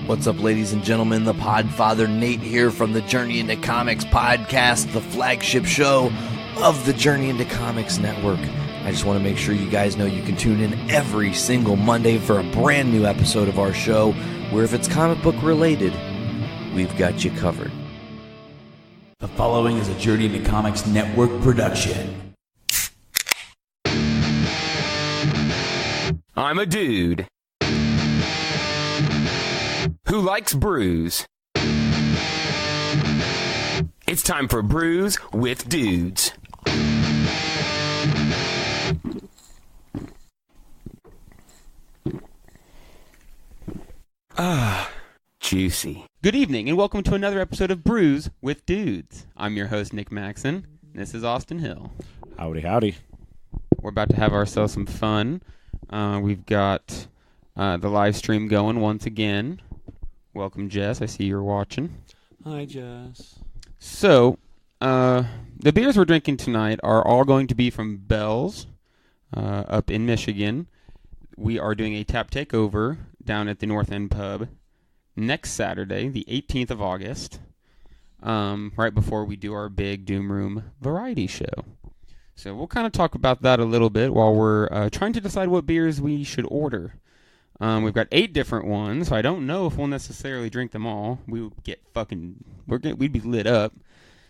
What's up, ladies and gentlemen? The Podfather Nate here from the Journey into Comics podcast, the flagship show of the Journey into Comics Network. I just want to make sure you guys know you can tune in every single Monday for a brand new episode of our show, where if it's comic book related, we've got you covered. The following is a Journey into Comics Network production. I'm a dude who likes brews. It's time for Brews with Dudes. Juicy. Good evening, and welcome to another episode of Brews with Dudes. I'm your host, Nick Maxon, and this is Austin Hill. Howdy, howdy. We're about to have ourselves some fun. We've got the live stream going once again. Welcome, Jess. I see you're watching. Hi, Jess. So, the beers we're drinking tonight are all going to be from Bell's up in Michigan. We are doing a tap takeover down at the North End Pub next Saturday, the 18th of August, right before we do our big Doom Room variety show. So we'll kind of talk about that a little bit while we're trying to decide what beers we should order. We've got 8 different ones, so I don't know if we'll necessarily drink them all. We would get we'd be lit up.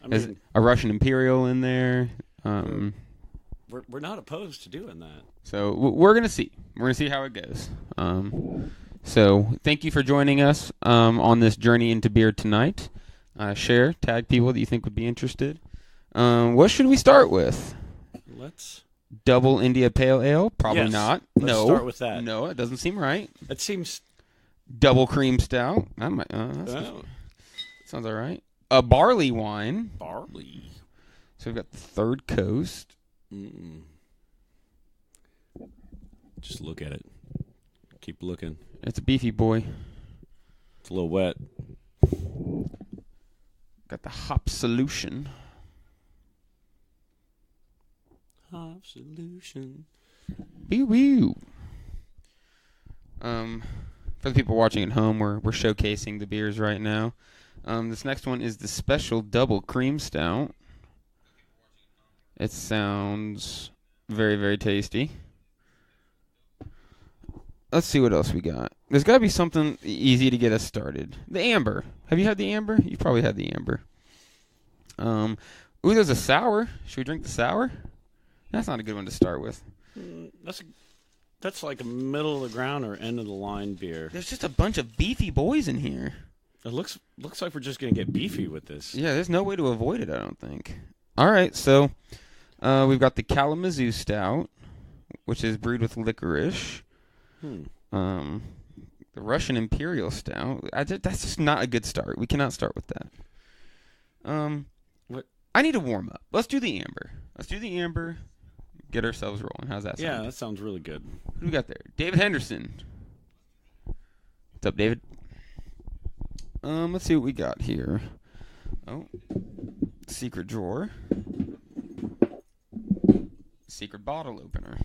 There's a Russian Imperial in there. We're not opposed to doing that. So we're gonna see. We're gonna see how it goes. So thank you for joining us on this journey into beer tonight. Share, tag people that you think would be interested. What should we start with? Let's Double India Pale Ale? Probably Yes, not. let's No. start with that. No, it doesn't seem right. It seems. Double Cream Stout. Sounds all right. A barley wine. Barley. So we've got the Third Coast. Just look at it. Keep looking. It's a beefy boy. It's a little wet. Got the Hop Solution. Hop Solution. Wee-wee. For the people watching at home, we're showcasing the beers right now. This next one is the Special Double Cream Stout. It sounds very, very tasty. Let's see what else we got. There's got to be something easy to get us started. The Amber. Have you had the Amber? You've probably had the Amber. Ooh, there's a sour. Should we drink the sour? That's not a good one to start with. That's like a middle of the ground or end of the line beer. There's just a bunch of beefy boys in here. It looks like we're just gonna get beefy with this. Yeah, there's no way to avoid it, I don't think. All right, so we've got the Kalamazoo Stout, which is brewed with licorice. The Russian Imperial Stout. That's just not a good start. We cannot start with that. What? I need to warm up. Let's do the Amber. Get ourselves rolling. How's that sound? Yeah, that sounds really good. Who do we got there? David Henderson. What's up, David? Let's see what we got here. Oh, secret drawer. Secret bottle opener.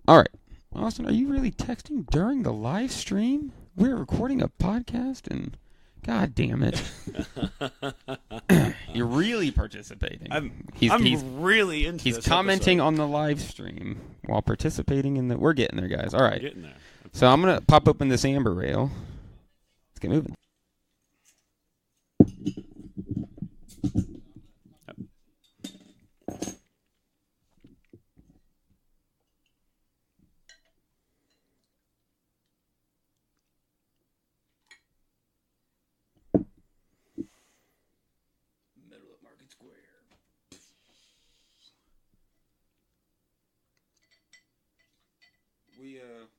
All right. Austin, are you really texting during the live stream? We're recording a podcast and God damn it. You're really participating. He's really into this. He's commenting episode. on the live stream while participating in the... We're getting there, guys. All right. We're getting there. So I'm going to pop open this Amber Ale. Let's get moving.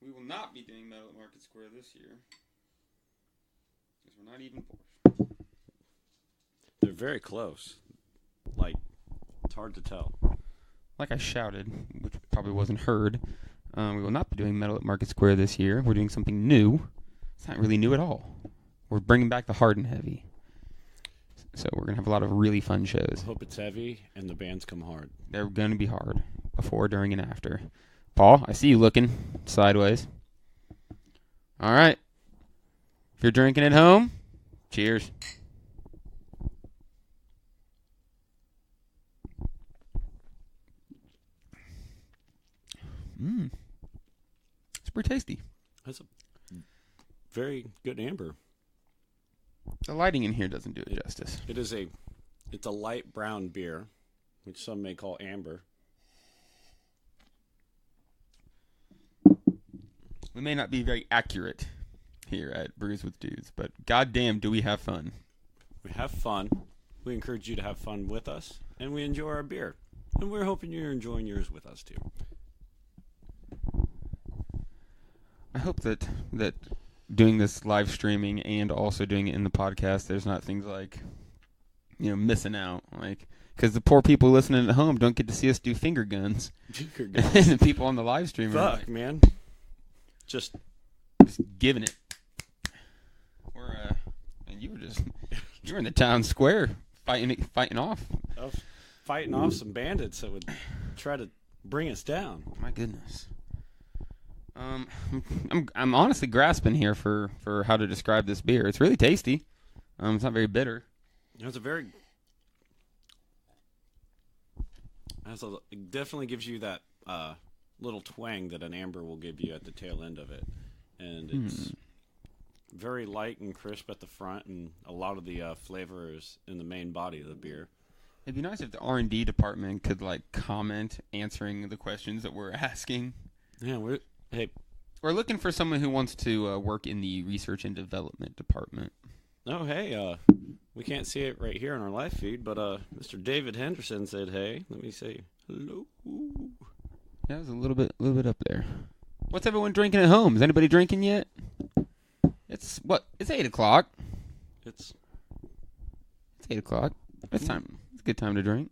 We will not be doing Metal at Market Square this year because we're not even forced. They're very close. Like, it's hard to tell. Like I shouted, which probably wasn't heard, we will not be doing Metal at Market Square this year. We're doing something new. It's not really new at all. We're bringing back the hard and heavy. So we're going to have a lot of really fun shows. I hope it's heavy and the bands come hard. They're going to be hard before, during, and after. Paul, I see you looking sideways. All right. If you're drinking at home, cheers. It's pretty tasty. That's a very good amber. The lighting in here doesn't do it justice. It's a light brown beer, which some may call amber. We may not be very accurate here at Brews with Dudes, but goddamn, do we have fun. We have fun. We encourage you to have fun with us, and we enjoy our beer. And we're hoping you're enjoying yours with us, too. I hope that doing this live streaming and also doing it in the podcast, there's not things like, missing out. Like, because the poor people listening at home don't get to see us do finger guns. Finger guns. And the people on the live stream are Fuck, like, man. Just giving it. And you were in the town square fighting off. fighting off some bandits that would try to bring us down. My goodness. I'm honestly grasping here for how to describe this beer. It's really tasty. It's not very bitter. It definitely gives you that little twang that an amber will give you at the tail end of it, and it's very light and crisp at the front, and a lot of the flavor is in the main body of the beer. It'd be nice if the R&D department could comment answering the questions that we're asking. Yeah, we're looking for someone who wants to work in the research and development department. Oh, hey, we can't see it right here on our live feed, but Mr. David Henderson said, "Hey, let me say hello." Yeah, it was a little bit up there. What's everyone drinking at home? Is anybody drinking yet? It's 8 o'clock. It's 8 o'clock. It's time. It's a good time to drink.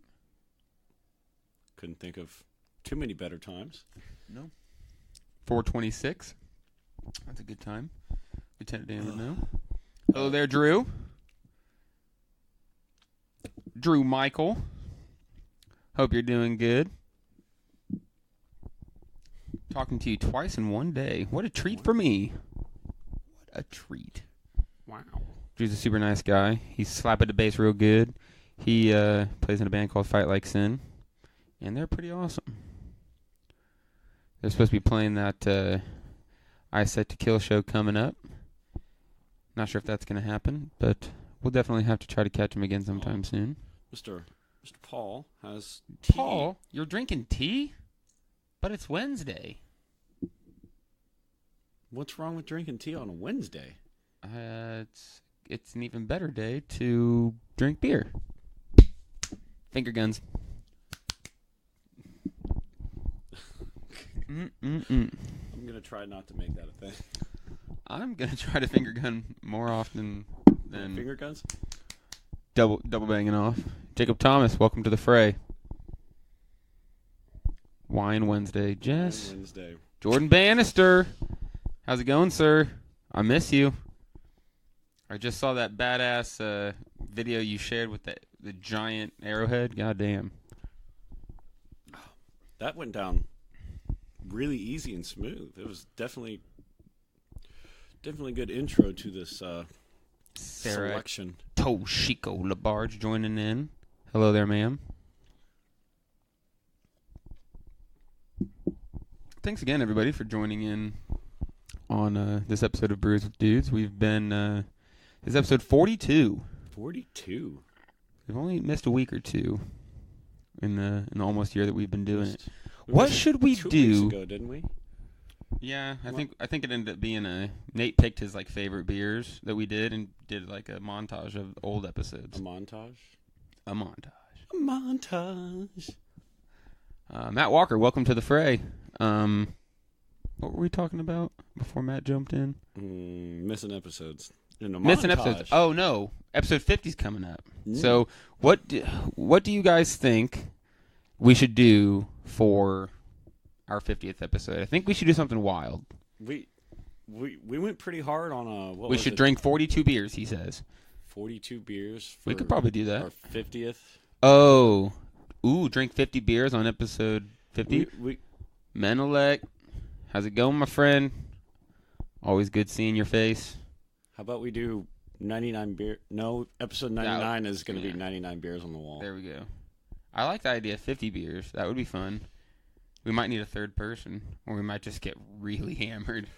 Couldn't think of too many better times. No. 4:26. That's a good time. Lieutenant Dan would know. Hello there, Drew. Drew Michael. Hope you're doing good. Talking to you twice in one day. What a treat for me. What a treat. Wow. Drew's a super nice guy. He's slapping the bass real good. He plays in a band called Fight Like Sin. And they're pretty awesome. They're supposed to be playing that I Set to Kill show coming up. Not sure if that's going to happen, but we'll definitely have to try to catch him again sometime soon. Mr. Paul has tea. Paul, you're drinking tea? But it's Wednesday. What's wrong with drinking tea on a Wednesday? It's an even better day to drink beer. Finger guns. I'm going to try not to make that a thing. I'm going to try to finger gun more often than Finger guns? double banging off. Jacob Thomas, welcome to the fray. Wine Wednesday. Jess. Wednesday. Jordan Bannister. How's it going, sir? I miss you. I just saw that badass video you shared with the giant arrowhead. Goddamn. That went down really easy and smooth. It was definitely good intro to this Sarah selection. Toshiko Labarge joining in. Hello there, ma'am. Thanks again, everybody, for joining in on this episode of Brews with Dudes. We've been this is episode 42. 42. We've only missed a week or two in the almost year that we've been doing it. We What missed should we 2 do? weeks ago, didn't we? Yeah, I think it ended up being Nate picked his favorite beers that we did and did a montage of old episodes. A montage. A montage. A montage. Matt Walker, welcome to the fray. What were we talking about before Matt jumped in? Missing episodes. In a Missing montage. episodes. Oh no, episode 50's coming up. So what do you guys think we should do for our 50th episode? I think we should do something wild. We went pretty hard on we should drink 42 beers, he says. 42 beers. We could probably do that. Our 50th. Oh, drink 50 beers on episode 50. Menelec, how's it going, my friend? Always good seeing your face. How about we do 99 beer? No, episode 99 is going to be 99 beers on the wall. There we go. I like the idea of 50 beers. That would be fun. We might need a third person, or we might just get really hammered.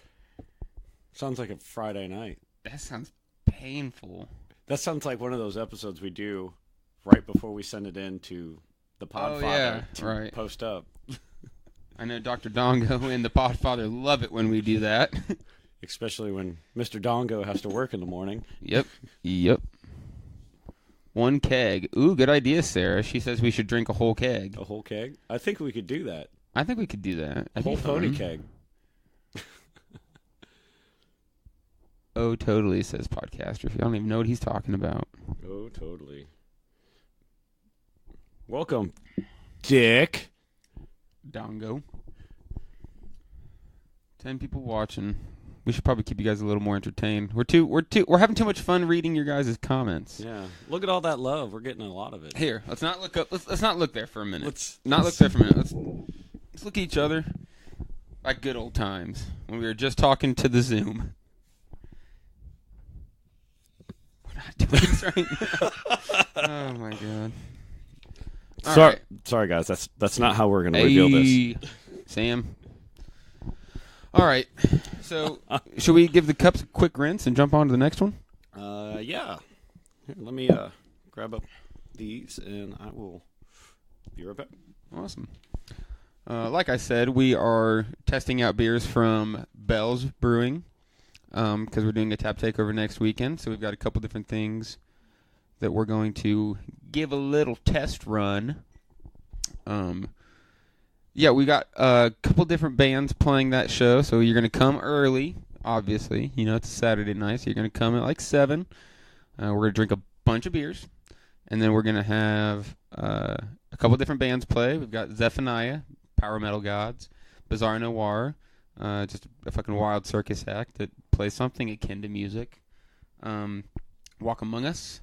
Sounds like a Friday night. That sounds painful. That sounds like one of those episodes we do right before we send it in to the Podfather to post up. I know Dr. Dongo and the Podfather love it when we do that. Especially when Mr. Dongo has to work in the morning. Yep. One keg. Ooh, good idea, Sarah. She says we should drink a whole keg. A whole keg? I think we could do that. I think we could do that. A whole pony keg. Oh, totally, says Podcaster. I don't even know what he's talking about. Oh, totally. Welcome, Dick. Dongo. 10 people watching. We should probably keep you guys a little more entertained. We're having too much fun reading your guys' comments. Yeah. Look at all that love. We're getting a lot of it. Here, let's not look up. Let's not look there for a minute. Let's look there for a minute. Let's look at each other like good old times when we were just talking to the Zoom. We're not doing this right now. Oh my god. Sorry guys. That's not how we're going to reveal this. Sam. All right, so should we give the cups a quick rinse and jump on to the next one? Yeah. Here, let me grab up these, and I will be right back. Awesome. Like I said, we are testing out beers from Bell's Brewing because we're doing a tap takeover next weekend. So we've got a couple different things that we're going to give a little test run. Yeah, we got a couple different bands playing that show, so you're going to come early, obviously. You know, it's a Saturday night, so you're going to come at like 7. We're going to drink a bunch of beers, and then we're going to have a couple different bands play. We've got Zephaniah, Power Metal Gods, Bizarre Noir, just a fucking wild circus act that plays something akin to music. Walk Among Us,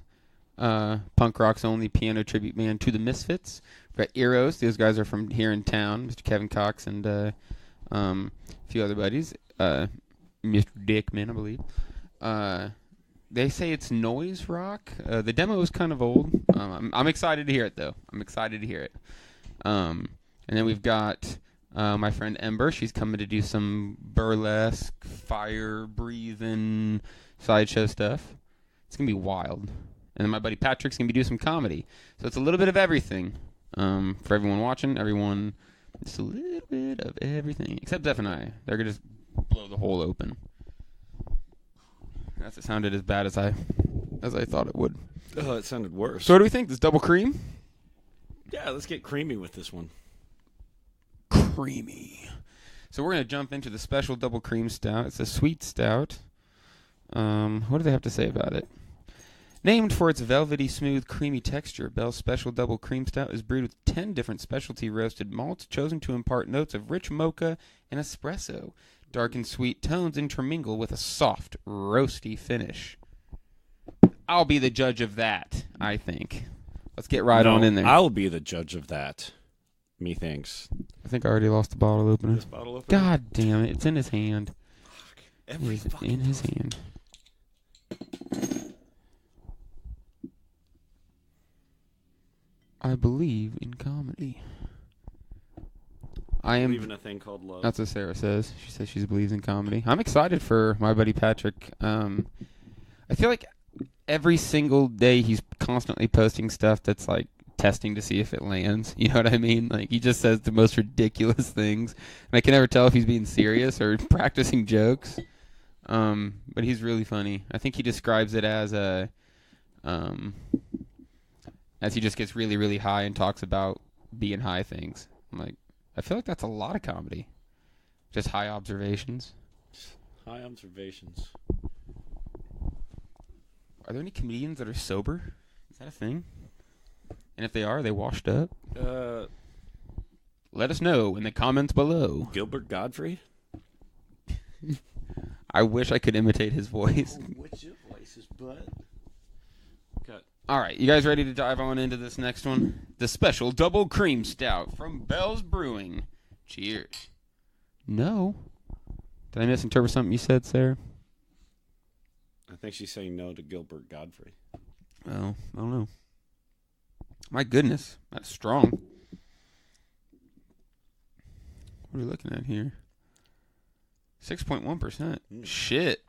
punk rock's only piano tribute band to the Misfits. We've got Eros. Those guys are from here in town. Mr. Kevin Cox and a few other buddies. Mr. Dickman, I believe. They say it's noise rock. The demo is kind of old. I'm excited to hear it, though. I'm excited to hear it. And then we've got my friend Ember. She's coming to do some burlesque, fire-breathing sideshow stuff. It's going to be wild. And then my buddy Patrick's going to be doing some comedy. So it's a little bit of everything. For everyone watching, just a little bit of everything. Except Zeph and I. They're going to just blow the hole open. It sounded as bad as I thought it would. Oh, it sounded worse. So what do we think? This double cream? Yeah, let's get creamy with this one. Creamy. So we're going to jump into the special double cream stout. It's a sweet stout. What do they have to say about it? Named for its velvety, smooth, creamy texture, Bell's Special Double Cream Stout is brewed with 10 different specialty roasted malts chosen to impart notes of rich mocha and espresso. Dark and sweet tones intermingle with a soft, roasty finish. I'll be the judge of that, I think. Let's get on in there. I'll be the judge of that. Methinks. I think I already lost the bottle opener. This bottle opener? God damn it. It's in his hand. It's in his hand. I believe in comedy. I believe in a thing called love. That's what Sarah says. She says she believes in comedy. I'm excited for my buddy Patrick. I feel like every single day he's constantly posting stuff that's like testing to see if it lands. You know what I mean? Like he just says the most ridiculous things, and I can never tell if he's being serious or practicing jokes. But he's really funny. I think he describes it as as he just gets really, really high and talks about being high things. I'm like, I feel like that's a lot of comedy. Just high observations. High observations. Are there any comedians that are sober? Is that a thing? And if they are they washed up? Let us know in the comments below. Gilbert Godfrey? I wish I could imitate his voice. Oh, what's your voice's butt? Cut. All right, you guys ready to dive on into this next one? The special double cream stout from Bell's Brewing. Cheers. No. Did I misinterpret something you said, Sarah? I think she's saying no to Gilbert Godfrey. Well, I don't know. My goodness, that's strong. What are we looking at here? 6.1%. Shit.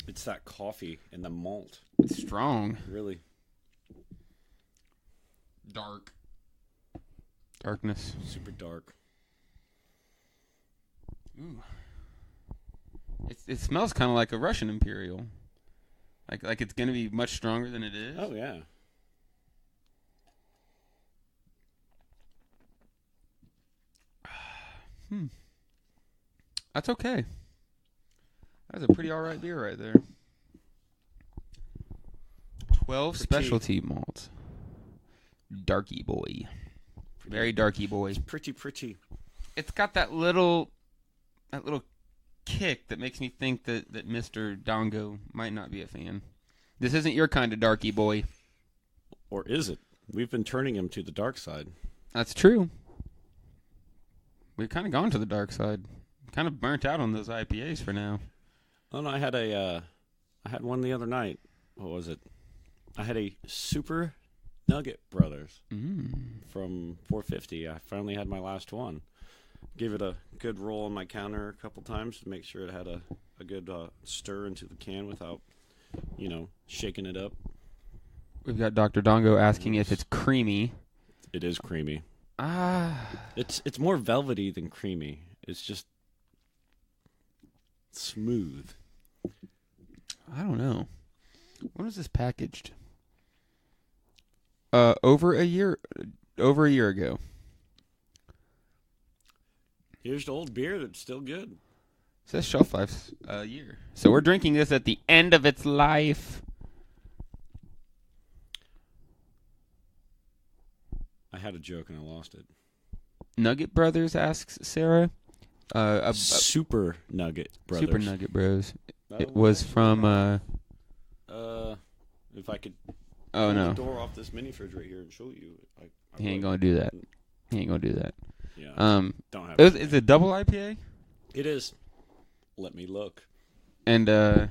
It's that coffee and the malt. It's strong. Really. Dark. Darkness. Super dark. Ooh. It smells kind of like a Russian Imperial. Like it's going to be much stronger than it is. Oh, yeah. That's okay. That's a pretty alright beer right there. 12 specialty malts. Darky boy. Very darky boy. It's pretty. It's got that little kick that makes me think that Mr. Dongo might not be a fan. This isn't your kind of darky boy. Or is it? We've been turning him to the dark side. That's true. We've kind of gone to the dark side. Kind of burnt out on those IPAs for now. Oh, no, I had one the other night. What was it? I had a Super Nugget Brothers from 450. I finally had my last one. Gave it a good roll on my counter a couple times to make sure it had a good stir into the can without, shaking it up. We've got Dr. Dongo asking if it's creamy. It is creamy. It's more velvety than creamy. It's just smooth. I don't know. When was this packaged? Over a year ago. Here's the old beer that's still good. It says shelf life's a year. So we're drinking this at the end of its life. I had a joke and I lost it. Nugget Brothers asks Sarah. Super Nugget Brothers. Super Nugget Bros. It was from. If I could. Oh pull no! the door off this mini fridge right here and show you. He ain't gonna do that. Yeah. Don't have. It's a double IPA. It is. Let me look. And the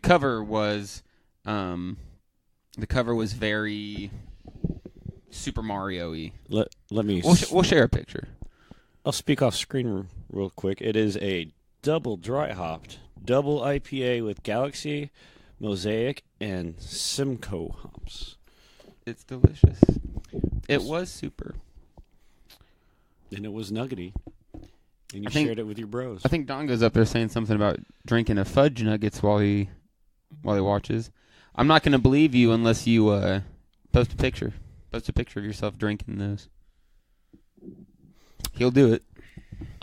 cover was very Super Mario-y. Let me. We'll share a picture. I'll speak off screen real quick. It is a double dry hopped double IPA with Galaxy, Mosaic, and Simcoe hops. It's delicious. It was super. And it was nuggety. And you shared it with your bros. I think Dongo's up there saying something about drinking a fudge nuggets while he watches. I'm not going to believe you unless you post a picture. Post a picture of yourself drinking those. He'll do it.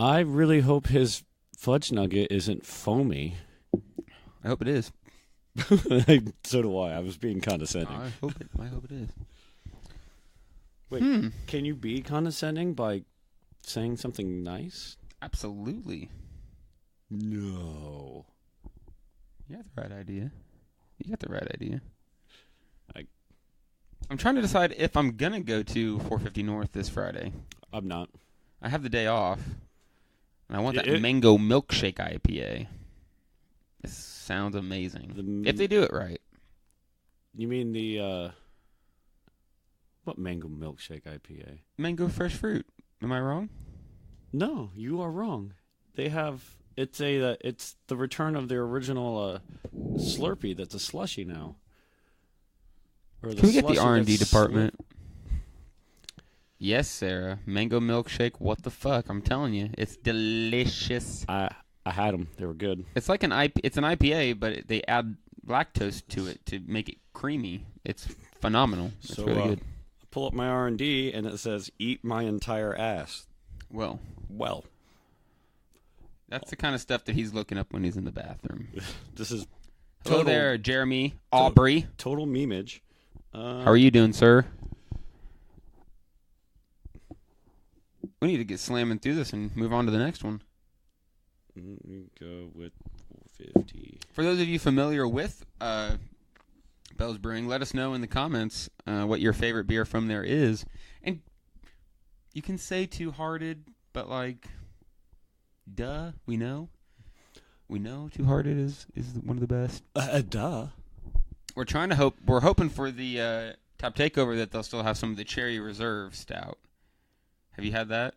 I really hope his fudge nugget isn't foamy. I hope it is. So do I. I was being condescending. I hope it is. Wait, can you be condescending by saying something nice? Absolutely. No. You got the right idea. I'm trying to decide if I'm going to go to 450 North this Friday. I'm not. I have the day off. And I want that mango milkshake IPA. This sounds amazing. If they do it right. You mean the what mango milkshake IPA? Mango fresh fruit. Am I wrong? No, you are wrong. They have it's the return of their original Slurpee that's a slushy now. Or Can we get the R&D department? Yes, Sarah. Mango milkshake. What the fuck? I'm telling you, it's delicious. I had them. They were good. It's like It's an IPA, but they add lactose to it to make it creamy. It's phenomenal. It's really good. I pull up my R&D and it says, "Eat my entire ass." Well, that's the kind of stuff that he's looking up when he's in the bathroom. This is hello there, Jeremy Aubrey. Total memeage. How are you doing, sir? We need to get slamming through this and move on to the next one. Go with 450. For those of you familiar with Bell's Brewing, let us know in the comments what your favorite beer from there is. And you can say Two Hearted, but duh, we know. We know Too Hearted is one of the best. Duh. We're hoping for the Top Takeover that they'll still have some of the Cherry Reserve Stout. Have you had that?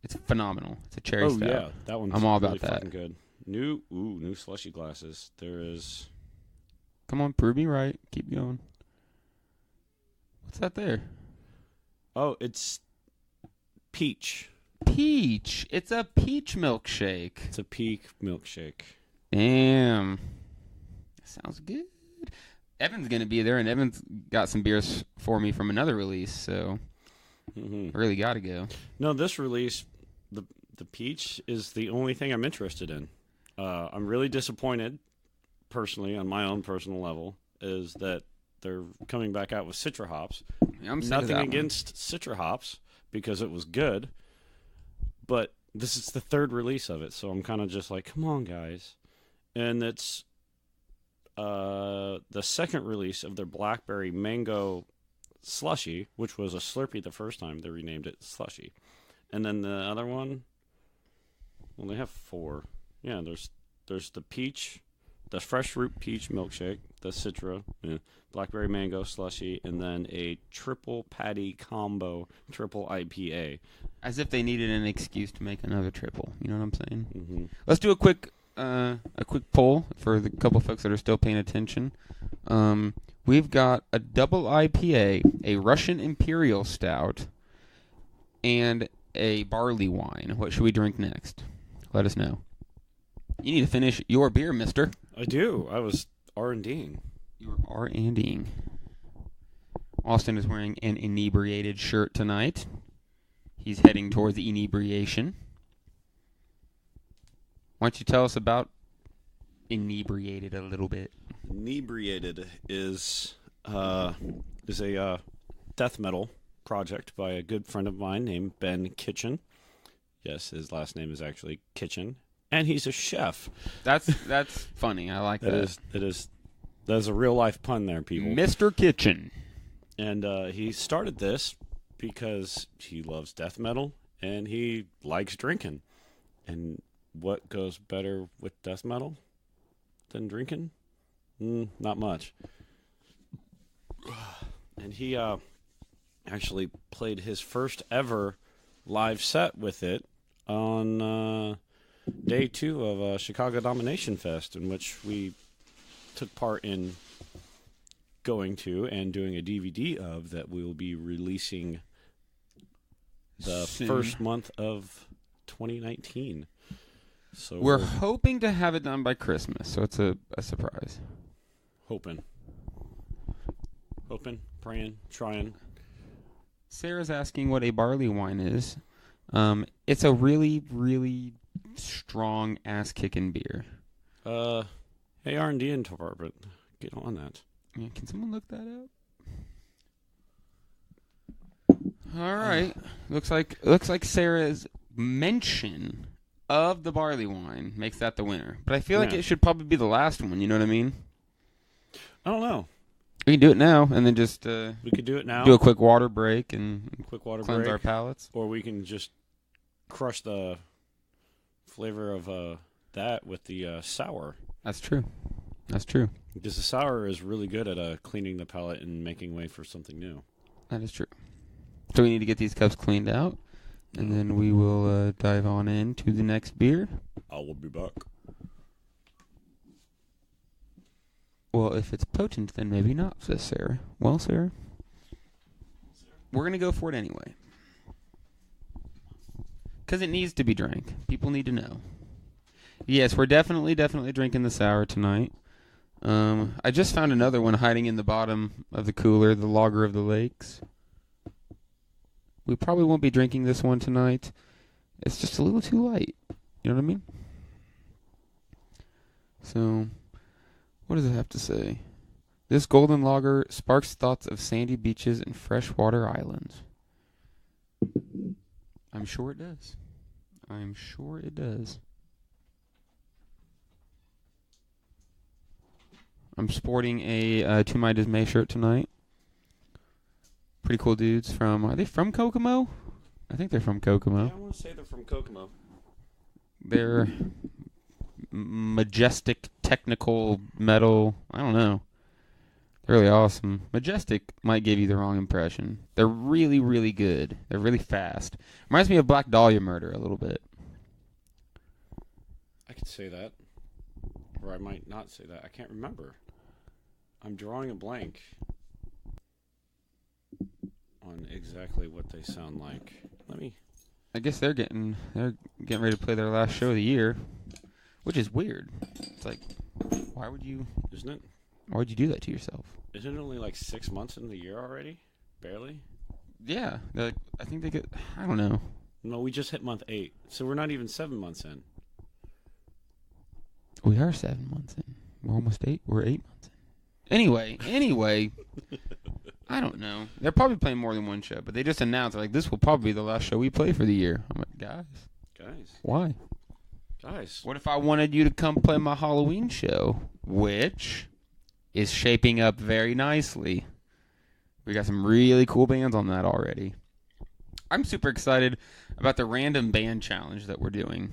It's phenomenal. It's a cherry stout. Oh yeah, that one's I'm all really about that. fucking good. New slushy glasses. There is. Come on, prove me right. Keep going. What's that there? Oh, it's peach. Peach. It's a peach milkshake. It's a peak milkshake. Damn. That sounds good. Evan's going to be there, and Evan's got some beers for me from another release, so really got to go. No, this release, the peach is the only thing I'm interested in. I'm really disappointed, personally, on my own personal level, is that they're coming back out with Citra hops. Yeah, I'm sick of Nothing that against Citra hops, because it was good, but this is the third release of it, so I'm kind of just like, come on, guys. And it's the second release of their Blackberry Mango Slushy, which was a Slurpee the first time. They renamed it Slushy. And then the other one, well, they have 4. Yeah, there's the peach, the fresh fruit peach milkshake, the Citra, Blackberry Mango Slushy, and then a triple patty combo triple IPA. As if they needed an excuse to make another triple. You know what I'm saying? Mm-hmm. Let's do a quick poll for the couple folks that are still paying attention. We've got a double IPA, a Russian Imperial Stout, and a barley wine. What should we drink next? Let us know. You need to finish your beer, mister. I do. I was R&Ding. You're R&Ding. Austin is wearing an inebriated shirt tonight. He's heading towards the inebriation. Why don't you tell us about inebriated a little bit? Inebriated is a death metal project by a good friend of mine named Ben Kitchen. Yes, his last name is actually Kitchen, and he's a chef. That's funny. I like that. That is a real life pun there, people. Mr. Kitchen. And he started this because he loves death metal and he likes drinking. And what goes better with death metal than drinking? Not much. And he actually played his first ever live set with it on day 2 of Chicago Domination Fest, in which we took part in going to and doing a DVD of that we will be releasing the first month of 2019. So we're hoping to have it done by Christmas, so it's a surprise. Hoping, praying, trying. Sarah's asking what a barley wine is. It's a really, really strong ass-kicking beer. Hey, R&D department, get on that. Yeah, can someone look that up? All right. Looks like Sarah's mention of the barley wine makes that the winner. But I feel like it should probably be the last one. You know what I mean? I don't know. We can do it now and then just we could do it now. Do a quick water break and cleanse our palates. Or we can just crush the flavor of that with the sour. That's true. Because the sour is really good at cleaning the palate and making way for something new. That is true. So we need to get these cups cleaned out, and then we will dive on into the next beer. I will be back. Well, if it's potent, then maybe not, says Sarah. Well, Sarah, we're going to go for it anyway. Because it needs to be drank. People need to know. Yes, we're definitely drinking the sour tonight. I just found another one hiding in the bottom of the cooler, the Lager of the Lakes. We probably won't be drinking this one tonight. It's just a little too light. You know what I mean? So, what does it have to say? This golden lager sparks thoughts of sandy beaches and freshwater islands. I'm sure it does. I'm sporting a To My Dismay shirt tonight. Pretty cool dudes are they from Kokomo? I think they're from Kokomo. Yeah, I want to say they're from Kokomo. They're majestic technical metal. I don't know. They're really awesome. Majestic might give you the wrong impression. They're really, really good. They're really fast. Reminds me of Black Dahlia Murder a little bit. I could say that. Or I might not say that. I can't remember. I'm drawing a blank on exactly what they sound like. I guess they're getting ready to play their last show of the year, which is weird. It's like, why would you? Isn't it? Why would you do that to yourself? Isn't it only like 6 months in the year already? Barely? Yeah, I think they get. I don't know. No, we just hit month 8, so we're not even 7 months in. We are 7 months in. We're almost 8. We're 8 months in. Anyway, I don't know. They're probably playing more than one show, but they just announced like this will probably be the last show we play for the year. I'm like, guys, why? Guys, what if I wanted you to come play my Halloween show, which is shaping up very nicely? We got some really cool bands on that already. I'm super excited about the random band challenge that we're doing.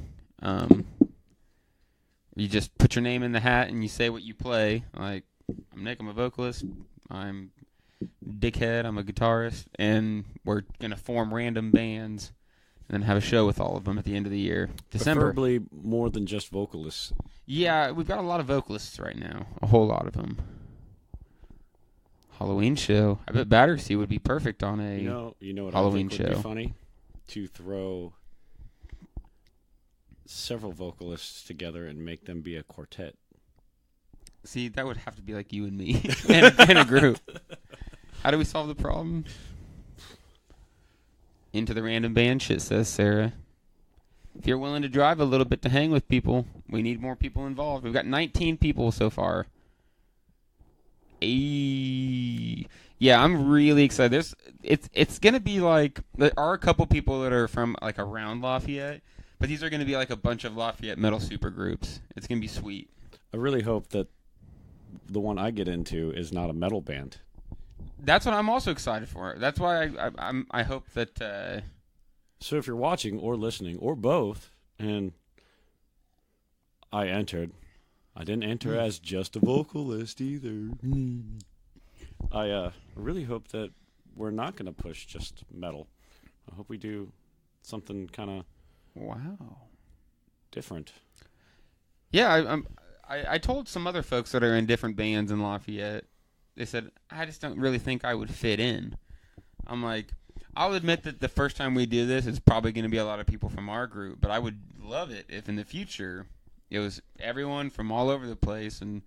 You just put your name in the hat and you say what you play. Like, I'm Nick, I'm a vocalist. I'm Dickhead, I'm a guitarist. And we're going to form random bands and then have a show with all of them at the end of the year. December. Preferably more than just vocalists. Yeah, we've got a lot of vocalists right now. A whole lot of them. Halloween show. I bet Battersea would be perfect on a you know what Halloween I think show. Would be funny? To throw several vocalists together and make them be a quartet. See, that would have to be like you and me in a group. How do we solve the problem? Into the random band shit, says Sarah. If you're willing to drive a little bit to hang with people, we need more people involved. We've got 19 people so far. Yeah, I'm really excited. It's gonna be like there are a couple people that are from like around Lafayette, but these are gonna be like a bunch of Lafayette metal super groups. It's gonna be sweet. I really hope that the one I get into is not a metal band. That's what I'm also excited for. That's why I hope that. So if you're watching or listening or both, and I didn't enter as just a vocalist either. I really hope that we're not going to push just metal. I hope we do something kind of different. Yeah, I told some other folks that are in different bands in Lafayette. They said, I just don't really think I would fit in. I'm like, I'll admit that the first time we do this, it's probably going to be a lot of people from our group, but I would love it if in the future it was everyone from all over the place, and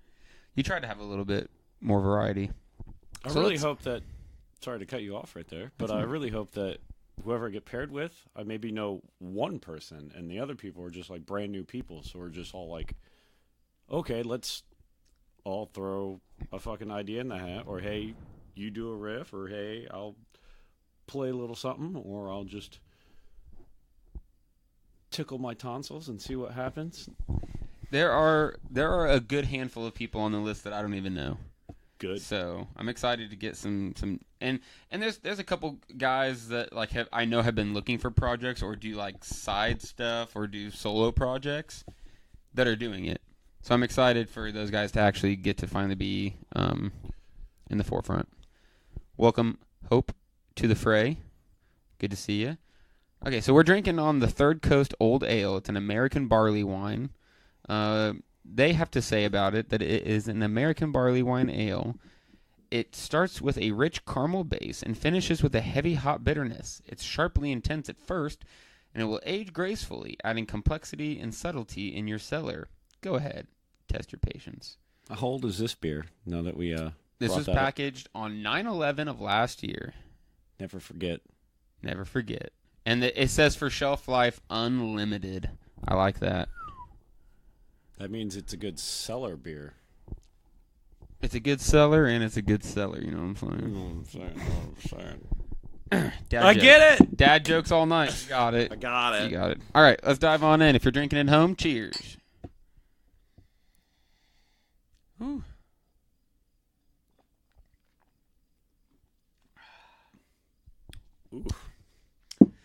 you try to have a little bit more variety. I really hope that, sorry to cut you off right there, but I really hope that whoever I get paired with, I maybe know one person, and the other people are just like brand new people, so we're just all like, okay, let's all throw a fucking idea in the hat, or hey, you do a riff, or hey, I'll play a little something, or I'll just tickle my tonsils and see what happens. There are a good handful of people on the list that I don't even know. Good. So I'm excited to get some and there's a couple guys that like I know have been looking for projects or do like side stuff or do solo projects that are doing it. So I'm excited for those guys to actually get to finally be in the forefront. Welcome, Hope, to the fray. Good to see you. Okay, so we're drinking on the Third Coast Old Ale. It's an American barley wine. They have to say about it that it is an American barley wine ale. It starts with a rich caramel base and finishes with a heavy hop bitterness. It's sharply intense at first, and it will age gracefully, adding complexity and subtlety in your cellar. Go ahead, test your patience. How old is this beer? Now that we this was packaged on 9/11 of last year. Never forget. Never forget. And it says for shelf life unlimited. I like that. That means it's a good cellar beer. It's a good cellar and it's a good seller. You know what I'm saying? I get it. Dad jokes all night. You got it. I got it. You got it. All right, let's dive on in. If you're drinking at home, cheers. Ooh. Ooh.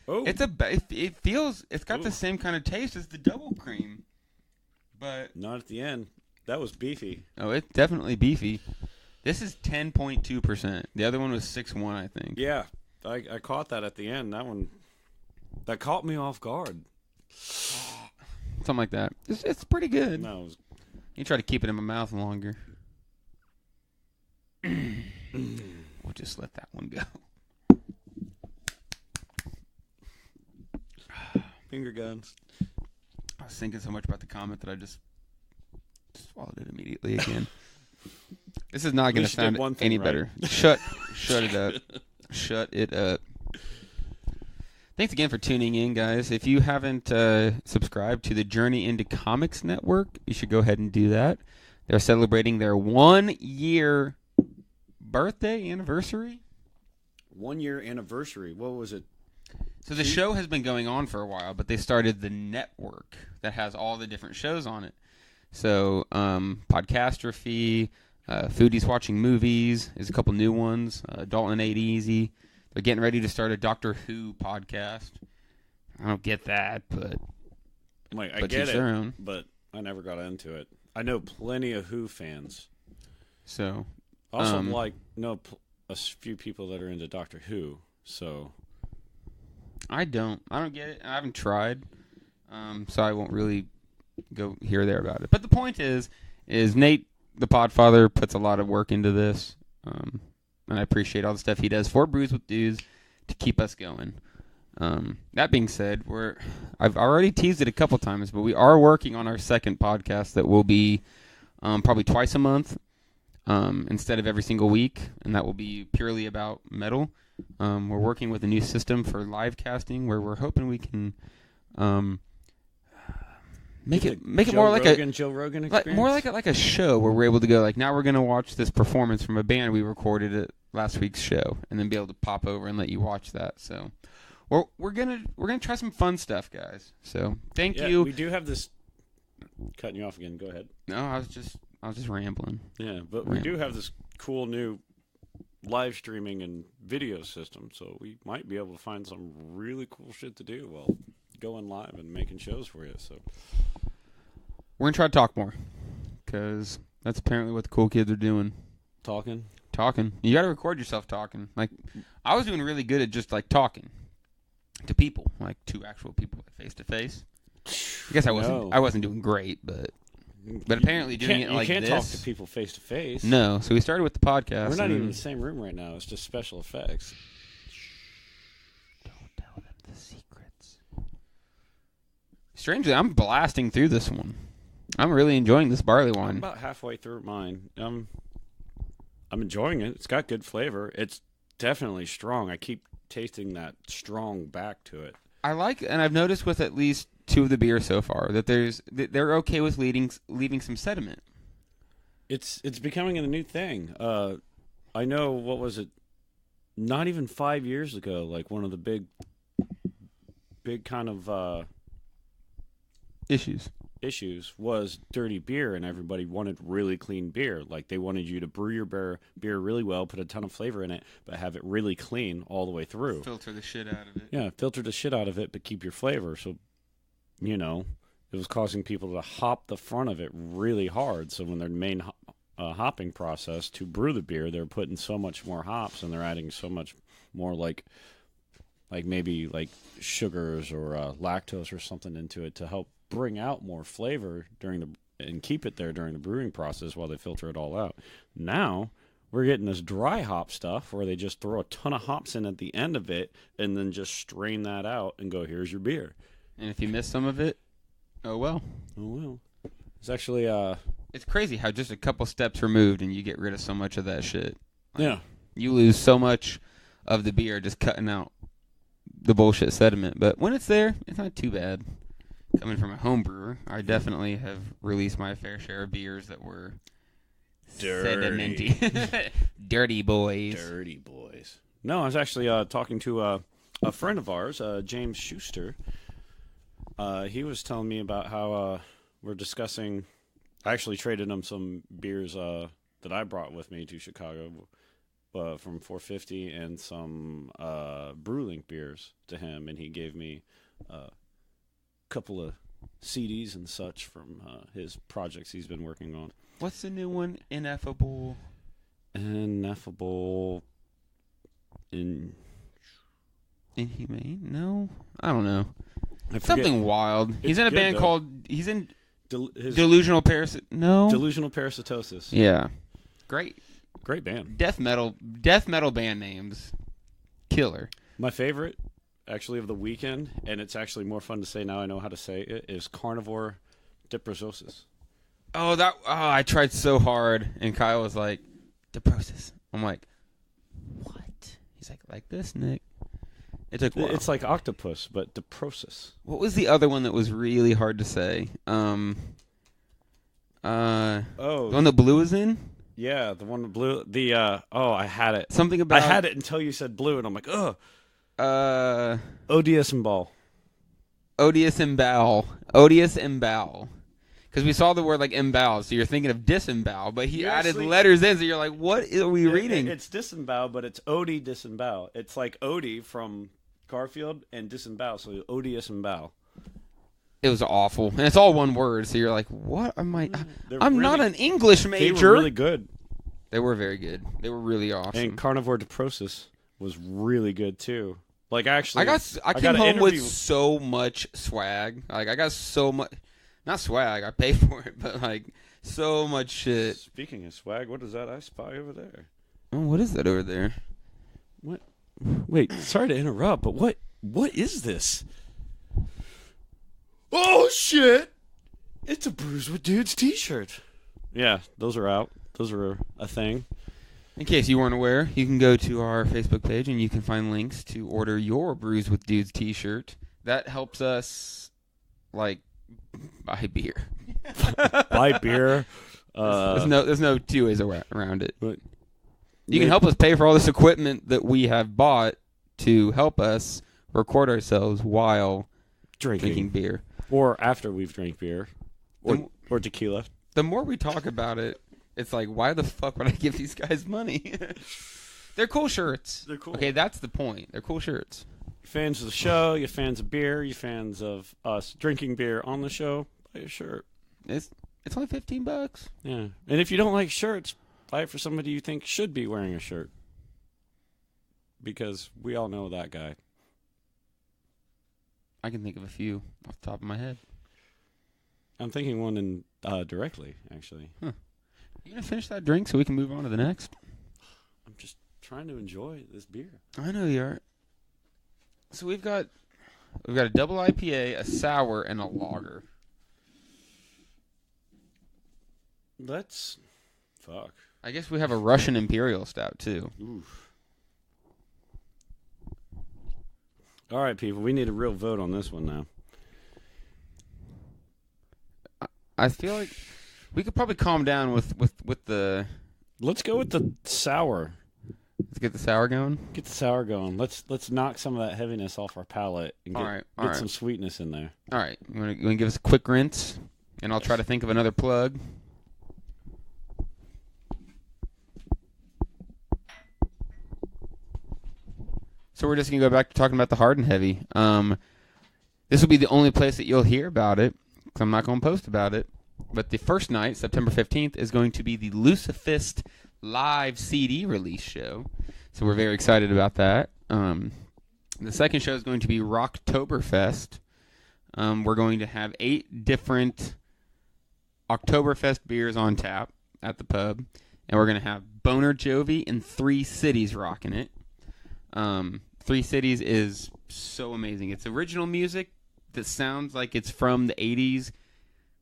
Oh. It's got the same kind of taste as the double cream. But Not at the end. That was beefy. oh, it's definitely beefy. This is 10.2%. The other one was 6.1, I think. Yeah, I caught that at the end. That caught me off guard. Something like that. It's pretty good. No, it was, You try to keep it in my mouth longer. We'll just let that one go. finger guns. I was thinking so much about the comment that I just swallowed it immediately again. This is not going to least you did sound one thing any right. better. Shut it up. Shut it up. Thanks again for tuning in, guys. If you haven't subscribed to the Journey into Comics Network, you should go ahead and do that. They're celebrating their 1-year birthday anniversary. 1 year anniversary. What was it? So the show has been going on for a while, but they started the network that has all the different shows on it. So Podcastrophe, Foodies Watching Movies, there's a couple new ones, Dalton Ate Easy. They're getting ready to start a Doctor Who podcast. I don't get that, but I but get each it, their own. but I never got into it. I know plenty of Who fans. So I also know a few people that are into Doctor Who. So I don't get it. I haven't tried, so I won't really go here or there about it. But the point is Nate, the Podfather, puts a lot of work into this, and I appreciate all the stuff he does for Brews With Dudes to keep us going. That being said, I've already teased it a couple times, but we are working on our second podcast that will be probably twice a month instead of every single week, and that will be purely about metal. We're working with a new system for live casting where we're hoping we can make it more like a Joe Rogan experience. more like a show where we're able to go like, now we're going to watch this performance from a band we recorded at last week's show, and then be able to pop over and let you watch that. So we're gonna try some fun stuff, guys. So thank you. We do have this. Cutting you off again. Go ahead. No, I was just rambling. Yeah, but we do have this cool new live streaming and video system, so we might be able to find some really cool shit to do while going live and making shows for you. So We're gonna try to talk more, because that's apparently what the cool kids are doing. talking. You got to record yourself talking. Like, I was doing really good at just like talking to people, like to actual people, face to face. I guess I wasn't doing great, but apparently doing it like this. You can't talk to people face to face. No, so we started with the podcast. We're not even in the same room right now. It's just special effects. Don't tell them the secrets. Strangely, I'm blasting through this one. I'm really enjoying this barley I'm wine. about halfway through mine. I'm enjoying it. It's got good flavor. It's definitely strong. I keep tasting that strong back to it. I like, and I've noticed with at least 2 of the beers so far that they're okay with leaving some sediment. It's becoming a new thing. I know, what was it? Not even 5 years ago, like one of the big kind of issues was dirty beer, and everybody wanted really clean beer. Like, they wanted you to brew your beer really well, put a ton of flavor in it, but have it really clean all the way through. Filter the shit out of it. Yeah, filter the shit out of it, but keep your flavor. So, it was causing people to hop the front of it really hard. So when their main hopping process to brew the beer, they're putting so much more hops, and they're adding so much more like maybe like sugars or lactose or something into it to help bring out more flavor and keep it there during the brewing process while they filter it all out. Now we're getting this dry hop stuff where they just throw a ton of hops in at the end of it and then just strain that out and go, here's your beer. And if you miss some of it, oh well. It's actually It's crazy how just a couple steps removed and you get rid of so much of that shit. yeah. You lose so much of the beer just cutting out the bullshit sediment. But when it's there, it's not too bad. Coming from a home brewer, I definitely have released my fair share of beers that were sedimenty. Dirty boys. Dirty boys. No, I was actually talking to a friend of ours, James Schuster. He was telling me about how we're discussing. I actually traded him some beers that I brought with me to Chicago from 450 and some Brewing beers to him, and he gave me a couple of CDs and such from his projects he's been working on. What's the new one? Ineffable. Inhumane? No, I don't know. Something wild. He's in a band called. He's in Delusional No. Delusional Parasitosis. Yeah, great band. Death metal band names. Killer. My favorite, actually, of the weekend, and it's actually more fun to say now I know how to say it, is Carnivore Deprososis. I tried so hard, and Kyle was like, Deprosis. I'm like, what? He's like this, Nick. It took a while. It's like octopus, but Deprosis. What was the other one that was really hard to say? The one that Blue was in? Yeah, the one with Blue. I had it. Something about. I had it until you said Blue, and I'm like, ugh. Odious and Ball. Odious and Bowel. Because we saw the word like embowel, so you're thinking of disembowel, but he added letters in, so you're like, what are we reading? It's disembowel, but it's Odie disembowel. It's like Odie from Garfield and disembowel, so odious and bow. It was awful, and it's all one word, so you're like, what am I? I'm not an English major. They were really good. They were very good. They were really awesome. And Carnivore Deprosis was really good too. Like I came home with so much swag. Like I got so much. Not swag, I pay for it, but like so much shit. Speaking of swag, what is that I spy over there? Oh, what is that over there? What? Wait, sorry to interrupt, but what is this? Oh shit! It's a Brews With Dudes t-shirt. Yeah, those are out. Those are a thing. In case you weren't aware, you can go to our Facebook page and you can find links to order your Brews With Dudes t-shirt. That helps us, like, buy beer. Buy beer. There's no two ways around it. But you can help us pay for all this equipment that we have bought to help us record ourselves while drinking beer. Or after we've drank beer. Or tequila. The more we talk about it, it's like, why the fuck would I give these guys money? They're cool shirts. They're cool. Okay, that's the point. They're cool shirts. Fans of the show, you fans of beer, you fans of us drinking beer on the show, buy a shirt. It's only $15. Yeah. And if you don't like shirts, buy it for somebody you think should be wearing a shirt. Because we all know that guy. I can think of a few off the top of my head. I'm thinking one in directly, actually. Huh. You gonna finish that drink so we can move on to the next? I'm just trying to enjoy this beer. I know you are. So we've got a double IPA, a sour, and a lager. Fuck. I guess we have a Russian Imperial Stout too. Oof. All right, people, we need a real vote on this one now. I feel like we could probably calm down with the. Let's go with the sour. Let's get the sour going. Get the sour going. Let's knock some of that heaviness off our palate and get some sweetness in there. All right, you want to give us a quick rinse, and I'll try to think of another plug. So we're just gonna go back to talking about the hard and heavy. This will be the only place that you'll hear about it, because I'm not gonna post about it. But the first night, September 15th, is going to be the Lucifist live CD release show. So we're very excited about that. The second show is going to be Rocktoberfest. We're going to have 8 different Oktoberfest beers on tap at the pub. And we're going to have Boner Jovi and 3 Cities rocking it. 3 Cities is so amazing. It's original music that sounds like it's from the 80s.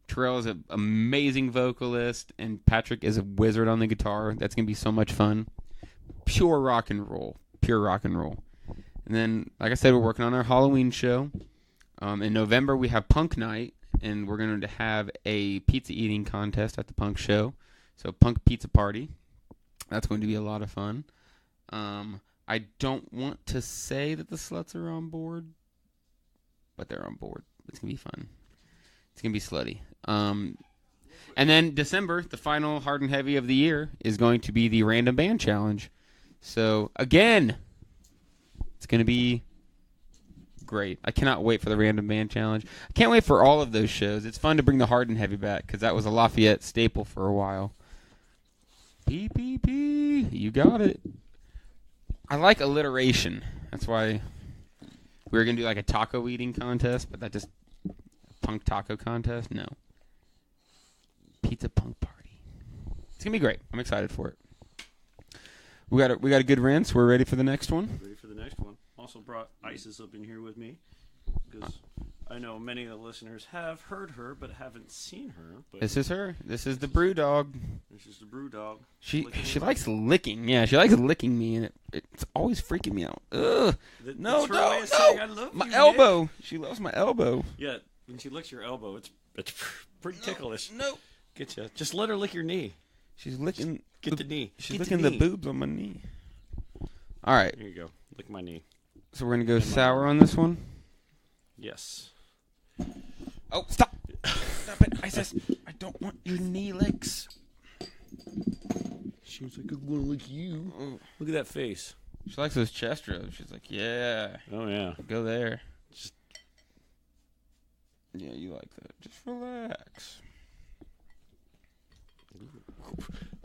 Terrell is an amazing vocalist, and Patrick is a wizard on the guitar. That's going to be so much fun. Pure rock and roll. And then, like I said, we're working on our Halloween show. In November, we have Punk Night, and we're going to have a pizza eating contest at the Punk show. So, Punk Pizza Party. That's going to be a lot of fun. I don't want to say that the sluts are on board, but they're on board. It's going to be fun. It's going to be slutty. And then December, the final hard and heavy of the year, is going to be the Random Band Challenge. So, again, it's going to be great. I cannot wait for the Random Band Challenge. I can't wait for all of those shows. It's fun to bring the hard and heavy back because that was a Lafayette staple for a while. PPP, you got it. I like alliteration. That's why we were going to do like a taco eating contest, but that just punk taco contest? No. Pizza punk party. It's going to be great. I'm excited for it. We got a good rinse. We're ready for the next one. Ready for the next one. Also brought Isis up in here with me because I know many of the listeners have heard her but haven't seen her. But This is her. This is the brew dog. this is the brew dog. She likes licking. Yeah, she likes licking me, and it's always freaking me out. Ugh. No, That's her way no, of saying, no. "I love My you, elbow. Nick." She loves my elbow. Yeah, when she licks your elbow, it's pretty ticklish. No. Get you. Just let her lick your knee. She's licking. Get the knee. She's Get licking the boobs on my knee. All right. Here you go. Lick my knee. So we're going to go sour on this one? Yes. Oh, stop. Stop it, Isis. I don't want your knee licks. She was like, I want to lick you. Oh. Look at that face. She likes those chest rubs. She's like, yeah, Oh, yeah. go there. Yeah, you like that. Just relax.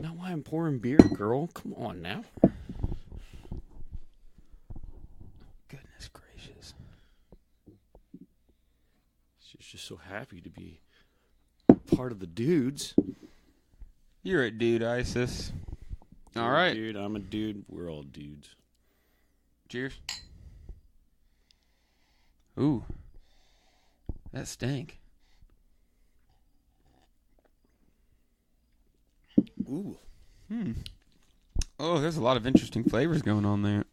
Not why I'm pouring beer, girl. Come on now. Goodness gracious. She's just so happy to be part of the dudes. You're a dude, Isis. All You're a right. dude. I'm a dude. We're all dudes. Cheers. Ooh. That stank. Ooh. Oh, there's a lot of interesting flavors going on there.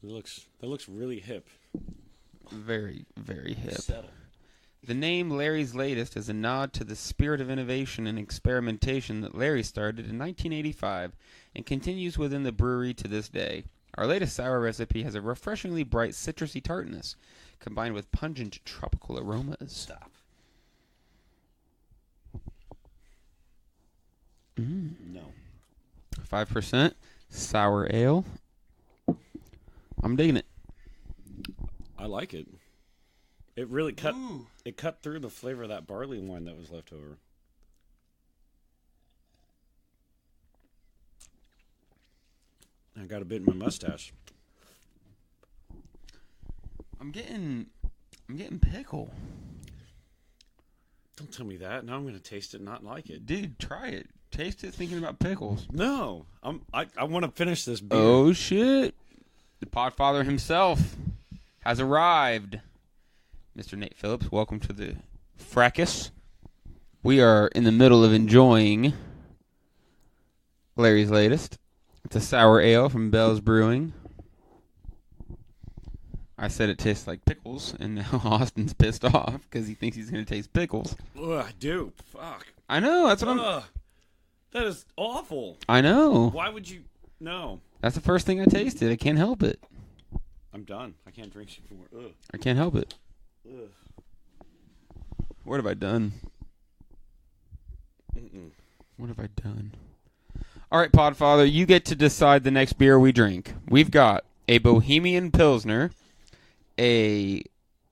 That looks really hip. Very, very hip. Settle. The name Larry's Latest is a nod to the spirit of innovation and experimentation that Larry started in 1985 and continues within the brewery to this day. Our latest sour recipe has a refreshingly bright citrusy tartness combined with pungent tropical aromas. Stop. No. 5% sour ale. I'm digging it. I like it. It really cut. It cut through the flavor of that barley wine that was left over. I got a bit in my mustache. I'm getting pickle. Don't tell me that. Now I'm going to taste it and not like it. Dude, try it. Taste it thinking about pickles. No. I want to finish this beer. Oh, shit. The Podfather himself has arrived. Mr. Nate Phillips, welcome to the fracas. We are in the middle of enjoying Larry's Latest. It's a sour ale from Bell's Brewing. I said it tastes like pickles, and now Austin's pissed off because he thinks he's going to taste pickles. Ugh, I do. Fuck. I know, that's what I'm... Ugh. That is awful. I know. Why would you... No. That's the first thing I tasted. I can't help it. I'm done. I can't drink anymore. Ugh. I can't help it. Ugh. What have I done? Mm-mm. What have I done? All right, Podfather, you get to decide the next beer we drink. We've got a Bohemian Pilsner, a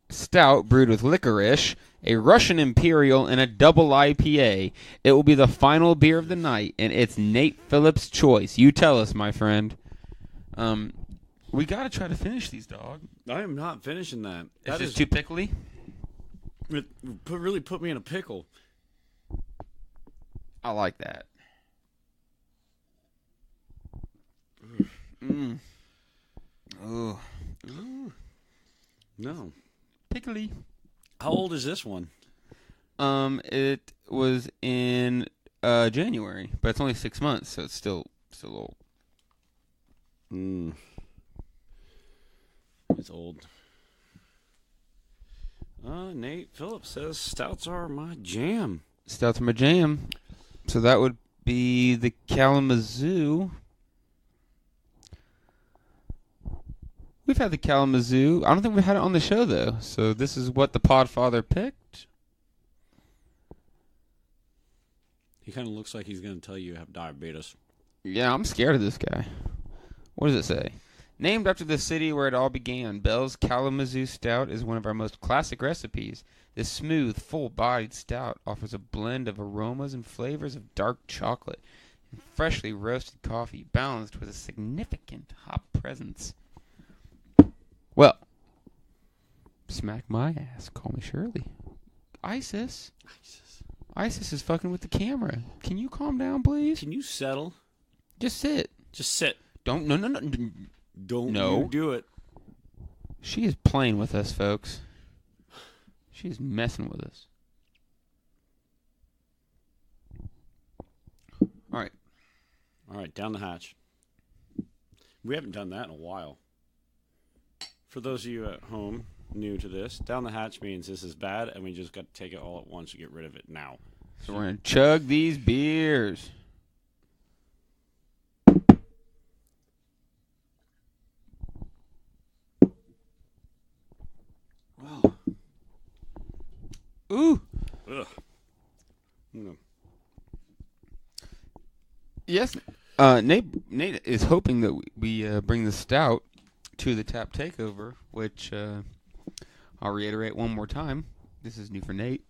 stout brewed with licorice, a Russian Imperial, and a double IPA. It will be the final beer of the night, and it's Nate Phillips' choice. You tell us, my friend. We got to try to finish these, dog. I am not finishing that. That Is this too pickly? It really put me in a pickle. I like that. Oh. No. Pickly. How old is this one? It was in January, but it's only 6 months, so it's still old. It's old. Nate Phillips says stouts are my jam. Stouts are my jam. So that would be the Kalamazoo. We've had the Kalamazoo. I don't think we've had it on the show, though. So this is what the Podfather picked. He kind of looks like he's going to tell you have diabetes. Yeah, I'm scared of this guy. What does it say? Named after the city where it all began, Bell's Kalamazoo Stout is one of our most classic recipes. This smooth, full-bodied stout offers a blend of aromas and flavors of dark chocolate and freshly roasted coffee, balanced with a significant hop presence. Well, smack my ass. Call me Shirley. Isis is fucking with the camera. Can you calm down, please? Can you settle? Just sit. Just sit. Don't. No. Don't No. you do it. She is playing with us, folks. She is messing with us. All right. All right, down the hatch. We haven't done that in a while. For those of you at home new to this, down the hatch means this is bad, and we just got to take it all at once to get rid of it now. So we're going to chug these beers. Wow. Ooh. Ugh. Mm. Yes. Nate is hoping that we bring the stout to the tap takeover, which I'll reiterate one more time. This is new for Nate.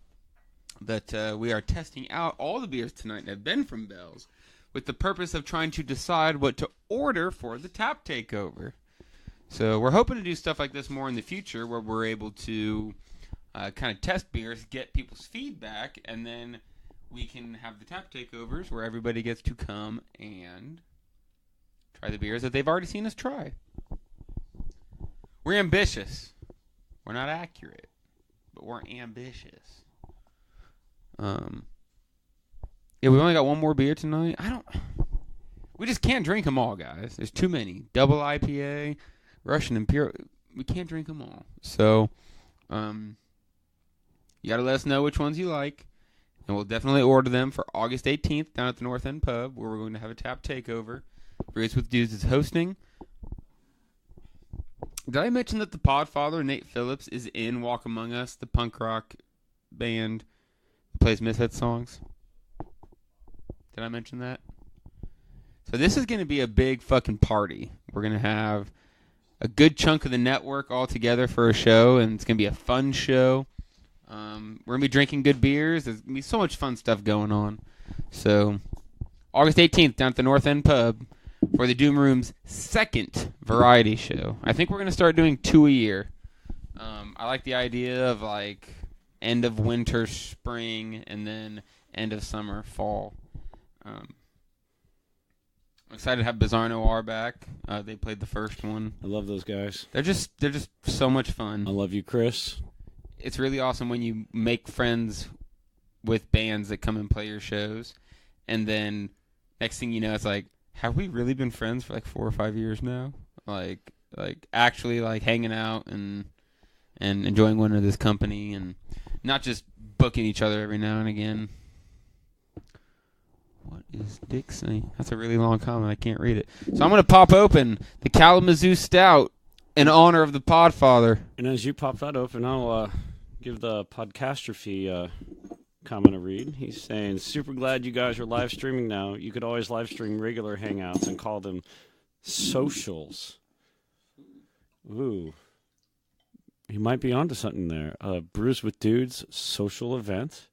That we are testing out all the beers tonight that have been from Bell's with the purpose of trying to decide what to order for the tap takeover. So we're hoping to do stuff like this more in the future where we're able to kind of test beers, get people's feedback, and then we can have the tap takeovers where everybody gets to come and try the beers that they've already seen us try. We're ambitious. We're not accurate, but we're ambitious. Yeah, we only got one more beer tonight. We just can't drink them all, guys. There's too many. Double IPA, Russian Imperial. We can't drink them all. So, you got to let us know which ones you like. And we'll definitely order them for August 18th down at the North End Pub, where we're going to have a tap takeover. Brews with Dudes is hosting. Did I mention that the Podfather, Nate Phillips, is in Walk Among Us, the punk rock band that plays Misfits songs? Did I mention that? So this is going to be a big fucking party. We're going to have a good chunk of the network all together for a show, and it's going to be a fun show. We're going to be drinking good beers. There's going to be so much fun stuff going on. So, August 18th down at the North End Pub for the Doom Room's second variety show. I think we're going to start doing 2 a year. I like the idea of, like, end of winter, spring, and then end of summer, fall. I'm excited to have Bizarre Noir back. They played the first one. I love those guys. They're just so much fun. I love you, Chris. It's really awesome when you make friends with bands that come and play your shows, and then next thing you know, it's like, have we really been friends for like 4 or 5 years now? Like actually like hanging out and enjoying one another's company, and not just booking each other every now and again. What is Dick saying? That's a really long comment. I can't read it. So I'm going to pop open the Kalamazoo Stout in honor of the Podfather. And as you pop that open, I'll give the Podcastrophe comment a read. He's saying, super glad you guys are live streaming now. You could always live stream regular hangouts and call them socials. Ooh. He might be onto something there. Brews with Dudes social event.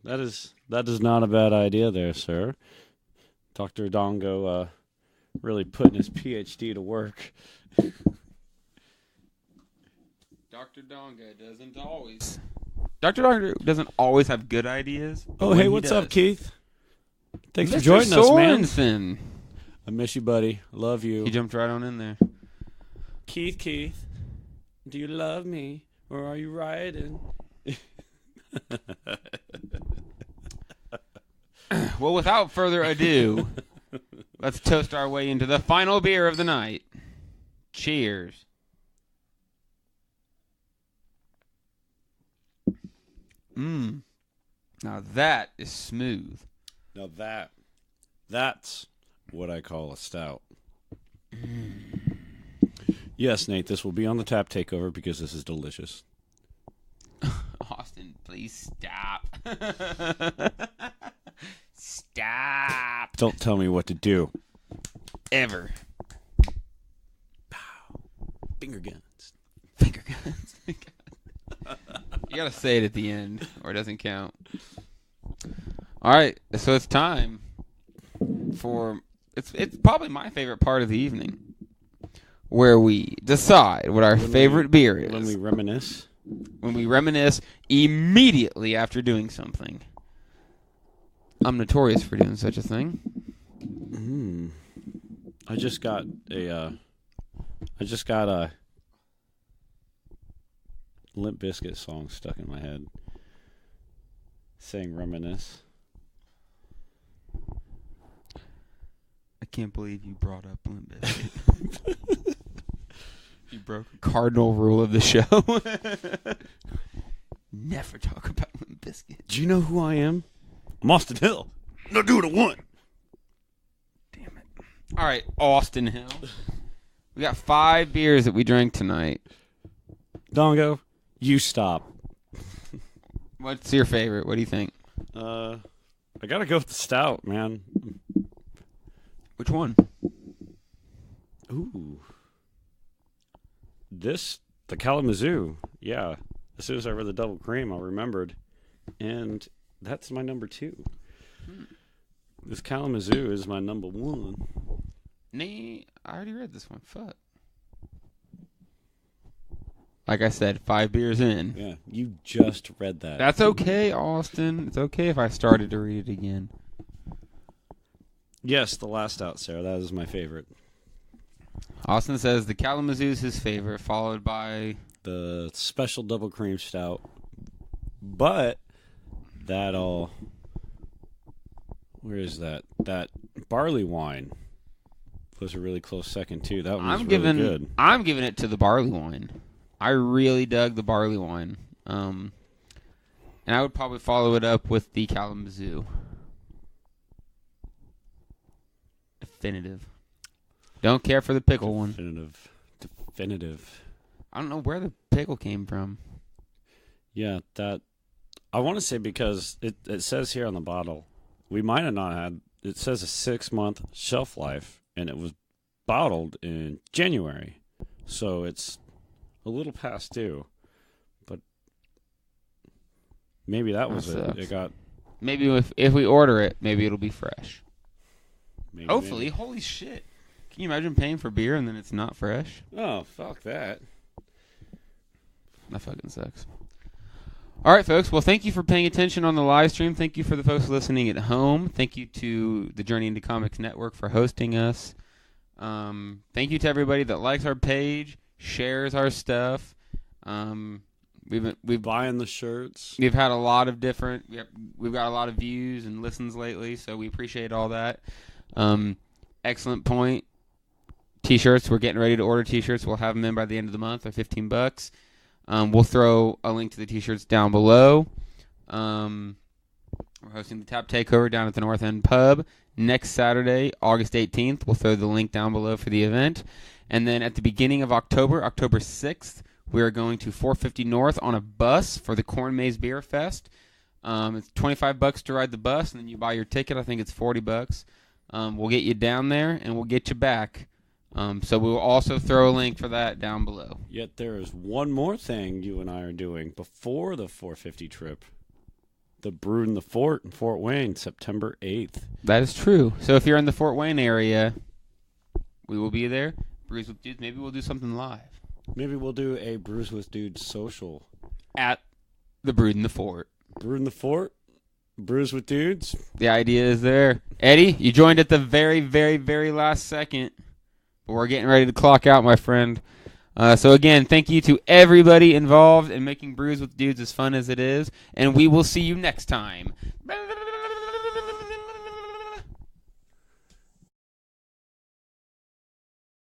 That is not a bad idea there, sir. Dr. Dongo really putting his PhD to work. Dr. Donga doesn't always have good ideas. Oh, hey, what's up, Keith? Thanks for joining us, man. I miss you, buddy. Love you. He jumped right on in there. Keith, do you love me or are you riding? Well, without further ado, let's toast our way into the final beer of the night. Cheers. Now that is smooth. Now that's what I call a stout. Yes, Nate, this will be on the tap takeover because this is delicious. Austin, please stop. Stop. Don't tell me what to do. Ever. Finger guns. Finger guns. You gotta say it at the end, or it doesn't count. All right, so it's time for it's probably my favorite part of the evening, where we decide what our favorite beer is. When we reminisce. When we reminisce immediately after doing something. I'm notorious for doing such a thing. I just got a Limp Bizkit song stuck in my head. Saying reminisce. I can't believe you brought up Limp Bizkit. You broke a cardinal rule of the show. Never talk about Limp Bizkit. Do you know who I am? I'm Austin Hill. No, do it at one. Damn it. All right, Austin Hill. We got 5 beers that we drank tonight. Dongo, you stop. What's your favorite? What do you think? I gotta go with the stout, man. Which one? Ooh. The Kalamazoo. Yeah. As soon as I read the double cream, I remembered. And that's my number 2. This Kalamazoo is my number 1. I already read this one. Fuck. Like I said, 5 beers in. Yeah, you just read that. That's okay, Austin. It's okay if I started to read it again. Yes, the last stout, Sarah. That is my favorite. Austin says the Kalamazoo is his favorite, followed by The special double cream stout. But where is that? That barley wine was a really close second too. That one was really good. I'm giving it to the barley wine. I really dug the barley wine. And I would probably follow it up with the Kalamazoo. Definitive. Don't care for the pickle one. Definitive. I don't know where the pickle came from. Yeah, that I want to say because it says here on the bottle, we might have not had. It says a 6-month shelf life, and it was bottled in January, so it's a little past due. But maybe that was it. It got. Maybe if we order it, maybe it'll be fresh. Maybe, Hopefully, holy shit! Can you imagine paying for beer and then it's not fresh? Oh, fuck that. That fucking sucks. All right, folks. Well, thank you for paying attention on the live stream. Thank you for the folks listening at home. Thank you to the Journey into Comics Network for hosting us. Thank you to everybody that likes our page, shares our stuff. We've Buying the shirts. We've had a lot of different. We've got a lot of views and listens lately, so we appreciate all that. Excellent point. T-shirts. We're getting ready to order T-shirts. We'll have them in by the end of the month. They're $15. We'll throw a link to the T-shirts down below. We're hosting the Tap Takeover down at the North End Pub next Saturday, August 18th. We'll throw the link down below for the event. And then at the beginning of October 6th, we are going to 450 North on a bus for the Corn Maze Beer Fest. It's $25 to ride the bus, and then you buy your ticket. I think it's $40. We'll get you down there, and we'll get you back. So we will also throw a link for that down below. Yet there is one more thing you and I are doing before the 450 trip. The Brew in the Fort in Fort Wayne, September 8th. That is true. So if you're in the Fort Wayne area, we will be there. Brews with Dudes. Maybe we'll do something live. Maybe we'll do a Brews with Dudes social. At the Brew in the Fort. Brew in the Fort? Brews with Dudes? The idea is there. Eddie, you joined at the very, very, very last second. But we're getting ready to clock out, my friend. So again, thank you to everybody involved in making Brews with Dudes as fun as it is. And we will see you next time